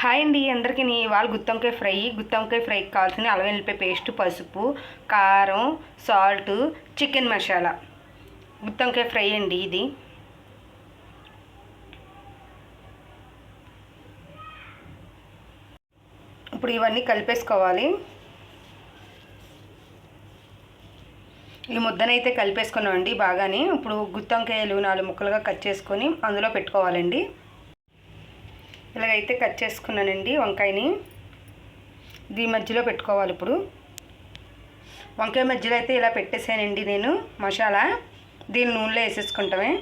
Hi అండి అందరికీ ఇవాళ గుత్తొంకాయ ఫ్రైకి కావాల్సిన అల్లం వెల్లిపాయ పేస్ట్, పసుపు, కారం, సాల్ట్, చికెన్ మసాలా. గుత్తొంకాయ ఫ్రై అండి ఇది. ఇప్పుడు ఇవన్నీ కలిపేసుకోవాలి. ఈ ముద్దనైతే కలిపేసుకున్నామండి బాగానే. ఇప్పుడు గుత్తొంకాయలు 4 ముక్కలుగా కట్ చేసుకొని అందులో పెట్టుకోవాలండి. ఇలాగైతే కట్ చేసుకున్నానండి వంకాయని. దీని మధ్యలో పెట్టుకోవాలి. ఇప్పుడు వంకాయ మధ్యలో అయితే ఇలా పెట్టేసానండి నేను మసాలా. దీన్ని నూనెలో వేసేసుకుంటామే.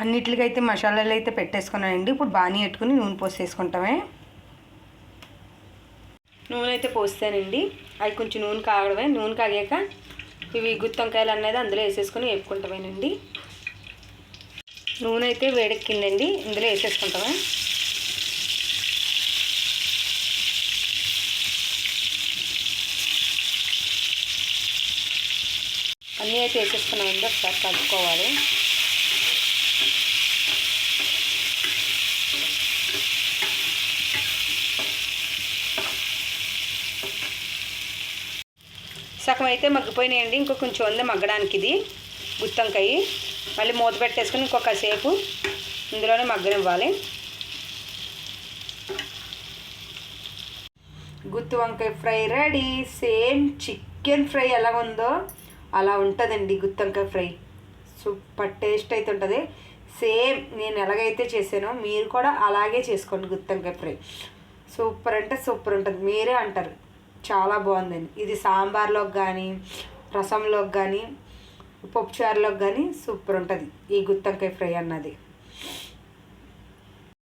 అన్నిటికైతే మసాలాలు అయితే పెట్టేసుకున్నానండి. ఇప్పుడు బాణీ పెట్టుకుని నూనె పోసేసుకుంటామే. నూనె అయితే పోస్తానండి. అవి కొంచెం నూనె కాగడమే. నూనె కాగాక ఇవి గుత్తొంకాయలు అనేది అందులో వేసేసుకొని వేపుకుంటామేనండి. నూనె అయితే వేడెక్కిందండి. ఇందులో వేసేసుకుంటామే. అన్నీ అయితే వేసేసుకున్నామండి. ఒకసారి కలుపుకోవాలి. సగం అయితే మగ్గిపోయినాయండి. ఇంకో కొంచెం ఉంది మగ్గడానికి. ఇది గుత్తొంకాయ మళ్ళీ మూత పెట్టేసుకుని ఇంకొక సేపు ఇందులోనే మగ్గనివ్వాలి. గుత్తి వంకాయ fry ready. Same chicken fry ఎలా ఉందో అలా ఉంటుందండి గుత్తొంకాయ ఫ్రై. సూపర్ టేస్ట్ అయితే ఉంటుంది. సేమ్ నేను ఎలాగైతే చేసానో మీరు కూడా అలాగే చేసుకోండి. గుత్తొంకాయ ఫ్రై సూపర్ అంటే సూపర్ ఉంటుంది. మీరే అంటారు చాలా బాగుందండి. ఇది సాంబార్లోకి కానీ, రసంలోకి కానీ, పప్పుచారులోకి కానీ సూపర్ ఉంటుంది ఈ గుత్తొంకాయ ఫ్రై అన్నది.